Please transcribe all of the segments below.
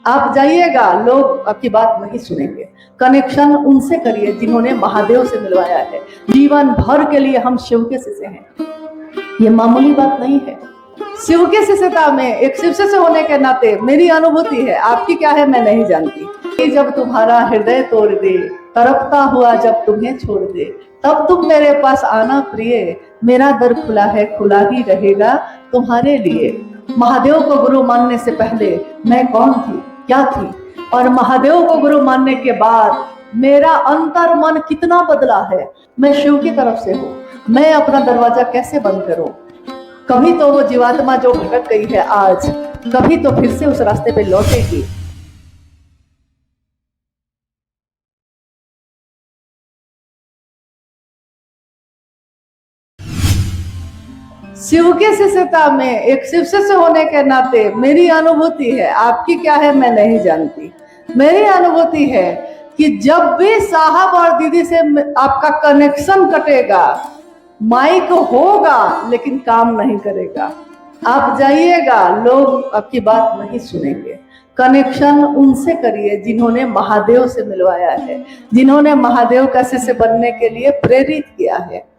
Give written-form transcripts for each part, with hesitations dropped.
आप जाइएगा, लोग आपकी बात नहीं सुनेंगे। कनेक्शन उनसे करिए जिन्होंने महादेव से मिलवाया है। जीवन भर के लिए हम शिव के शिष्य हैं, ये मामूली बात नहीं है। शिव के शिष्यता में एक शिव शिष्य होने के नाते मेरी अनुभूति है, आपकी क्या है मैं नहीं जानती। जब तुम्हारा हृदय तोड़ दे, तड़पता हुआ जब तुम्हें छोड़ दे, तब तुम मेरे पास आना प्रिय, मेरा दर खुला है, खुला ही रहेगा तुम्हारे लिए। महादेव को गुरु मानने से पहले मैं कौन थी, क्या थी, और महादेव को गुरु मानने के बाद मेरा अंतर मन कितना बदला है। मैं शिव की तरफ से हूँ, मैं अपना दरवाजा कैसे बंद करूं। कभी तो वो जीवात्मा जो भटक गई है आज, कभी तो फिर से उस रास्ते पे लौटेगी। शिव के शिष्यता में एक शिव शिष्य होने के नाते मेरी अनुभूति है, आपकी क्या है मैं नहीं जानती। मेरी अनुभूति है कि जब भी साहब और दीदी से आपका कनेक्शन कटेगा, माइक होगा लेकिन काम नहीं करेगा। आप जाइएगा, लोग आपकी बात नहीं सुनेंगे। कनेक्शन उनसे करिए जिन्होंने महादेव से मिलवाया है, जिन्होंने महादेव का शिष्य बनने के लिए प्रेरित किया है।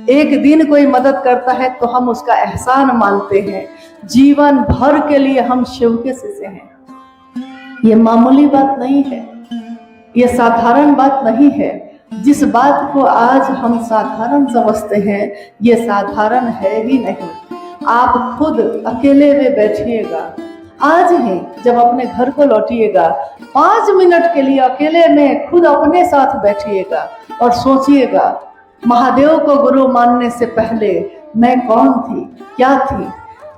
एक दिन कोई मदद करता है तो हम उसका एहसान मानते हैं, जीवन भर के लिए हम शिव के शिष्य हैं। ये मामूली बात नहीं है, ये साधारण बात नहीं है। जिस बात को आज हम साधारण समझते हैं, ये साधारण है ही नहीं। आप खुद अकेले में बैठिएगा, आज ही जब अपने घर को लौटिएगा, 5 मिनट के लिए अकेले में खुद अपने साथ बैठिएगा और सोचिएगा, महादेव को गुरु मानने से पहले मैं कौन थी, क्या थी,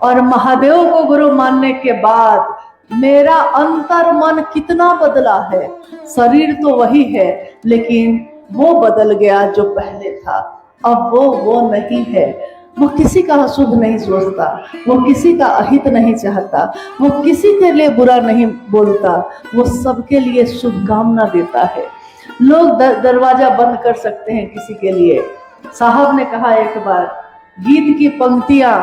और महादेव को गुरु मानने के बाद मेरा अंतर मन कितना बदला है। शरीर तो वही है लेकिन वो बदल गया जो पहले था। अब वो नहीं है। वो किसी का अशुभ नहीं सोचता, वो किसी का अहित नहीं चाहता, वो किसी के लिए बुरा नहीं बोलता, वो सबके लिए शुभकामना देता है। लोग दरवाजा बंद कर सकते हैं किसी के लिए। साहब ने कहा एक बार, गीत की पंक्तियां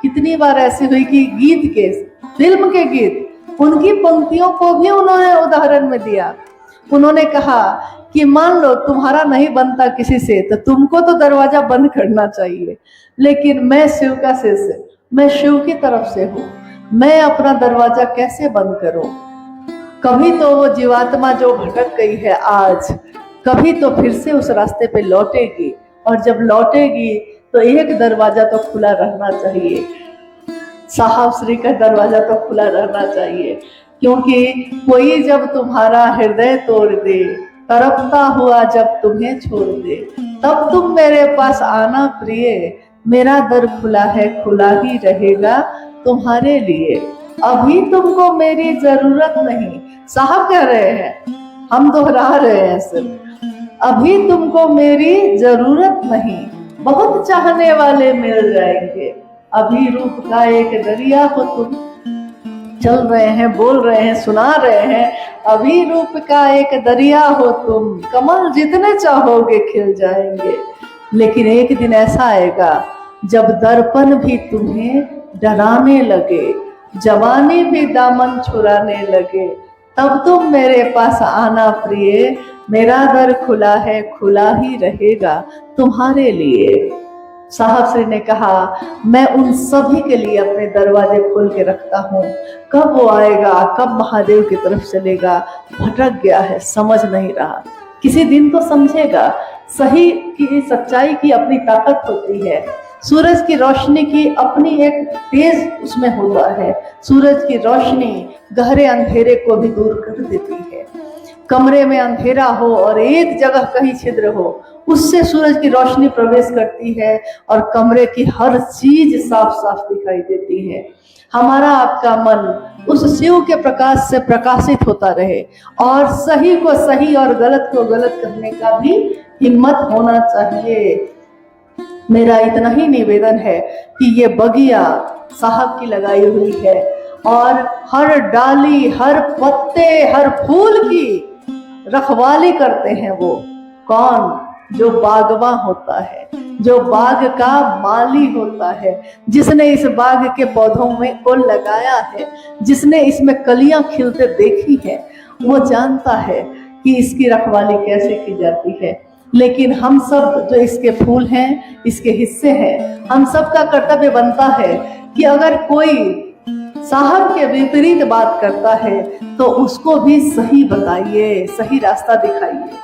कितनी बार ऐसी हुई कि गीत के, फिल्म के गीत, उनकी पंक्तियों को भी उन्होंने उदाहरण में दिया। उन्होंने कहा कि मान लो तुम्हारा नहीं बनता किसी से तो तुमको तो दरवाजा बंद करना चाहिए, लेकिन मैं शिव का शिष्य, मैं शिव की तरफ से हूँ, मैं अपना दरवाजा कैसे बंद करूं। कभी तो वो जीवात्मा जो भटक गई है आज, कभी तो फिर से उस रास्ते पे लौटेगी, और जब लौटेगी तो एक दरवाजा तो खुला रहना चाहिए, साहब श्री का दरवाजा तो खुला रहना चाहिए। क्योंकि कोई जब तुम्हारा हृदय तोड़ दे, तड़पता हुआ जब तुम्हें छोड़ दे, तब तुम मेरे पास आना प्रिय, मेरा दर खुला है, खुला ही रहेगा तुम्हारे लिए। अभी तुमको मेरी जरूरत नहीं, साहब कह रहे हैं, हम दोहरा रहे हैं सिर्फ। अभी तुमको मेरी जरूरत नहीं, बहुत चाहने वाले मिल जाएंगे। अभी रूप का एक दरिया हो तुम, चल रहे हैं, बोल रहे हैं, सुना रहे हैं, अभी रूप का एक दरिया हो तुम, कमल जितने चाहोगे खिल जाएंगे। लेकिन एक दिन ऐसा आएगा जब दर्पण भी तुम्हें डराने लगे, जवानी भी दामन छुड़ाने लगे, तब तुम मेरे पास आना प्रिय, मेरा दर खुला है, खुला ही रहेगा तुम्हारे लिए। साहब श्री ने कहा, मैं उन सभी के लिए अपने दरवाजे खोल के रखता हूँ। कब वो आएगा, कब महादेव की तरफ चलेगा, भटक गया है, समझ नहीं रहा, किसी दिन तो समझेगा। सही की, सच्चाई की अपनी ताकत होती है। सूरज की रोशनी की अपनी एक तेज उसमें होता है। सूरज की रोशनी गहरे अंधेरे को भी दूर कर देती है। कमरे में अंधेरा हो और एक जगह कहीं छिद्र हो, उससे सूरज की रोशनी प्रवेश करती है और कमरे की हर चीज साफ साफ दिखाई देती है। हमारा आपका मन उस शिव के प्रकाश से प्रकाशित होता रहे, और सही को सही और गलत को गलत करने का भी हिम्मत होना चाहिए। मेरा इतना ही निवेदन है कि ये बगिया साहब की लगाई हुई है, और हर डाली, हर पत्ते, हर फूल की रखवाली करते हैं वो कौन? जो बागवां होता है, जो बाग का माली होता है, जिसने इस बाग के पौधों में को लगाया है, जिसने इसमें कलियां खिलते देखी है, वो जानता है कि इसकी रखवाली कैसे की जाती है। लेकिन हम सब जो इसके फूल हैं, इसके हिस्से हैं, हम सब का कर्तव्य बनता है कि अगर कोई साहब के विपरीत बात करता है तो उसको भी सही बताइए, सही रास्ता दिखाइए।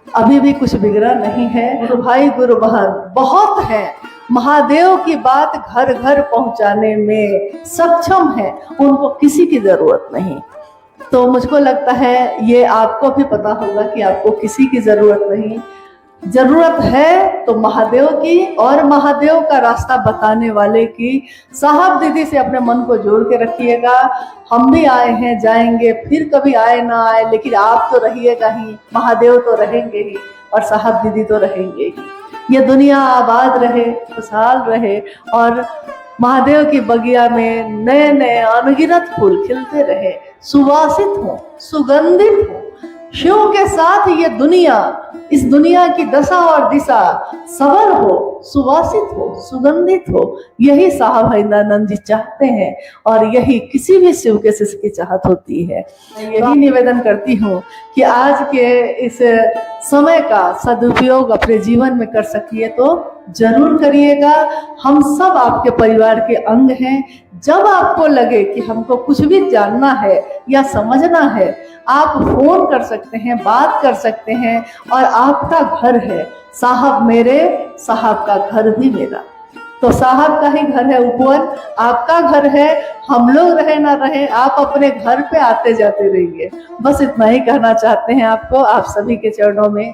अभी भी कुछ बिगड़ा नहीं है। गुरु भाई गुरु बहन बहुत है, महादेव की बात घर घर पहुंचाने में सक्षम है, उनको किसी की जरूरत नहीं। तो मुझको लगता है ये आपको भी पता होगा कि आपको किसी की जरूरत नहीं, जरूरत है तो महादेव की और महादेव का रास्ता बताने वाले की। साहब दीदी से अपने मन को जोड़ के रखिएगा। हम भी आए हैं, जाएंगे, फिर कभी आए ना आए, लेकिन आप तो रहिएगा ही, महादेव तो रहेंगे ही और साहब दीदी तो रहेंगे ही। ये दुनिया आबाद रहे, खुशहाल रहे और महादेव की बगिया में नए नए अनगिनत फूल खिलते रहे, सुवासित हो, सुगंधित हो। शिव के साथ ये दुनिया, इस दुनिया की दशा और दिशा सबल हो, सुवासित हो, सुगंधित हो। यही साहब हरिंद्रानंद जी चाहते हैं और यही किसी भी शिव के शिष्य की चाहत होती है। यही निवेदन करती हूँ कि आज के इस समय का सदुपयोग अपने जीवन में कर सकिए तो जरूर करिएगा। हम सब आपके परिवार के अंग हैं। जब आपको लगे कि हमको कुछ भी जानना है या समझना है, आप फोन कर सकते हैं, बात कर सकते हैं और आपका घर है। साहब मेरे, साहब का घर भी मेरा। तो साहब का ही घर है उपवन, आपका घर है। हम लोग रहे ना रहे, आप अपने घर पे आते जाते रहिए। बस इतना ही कहना चाहते हैं आपको, आप सभी के चरणों में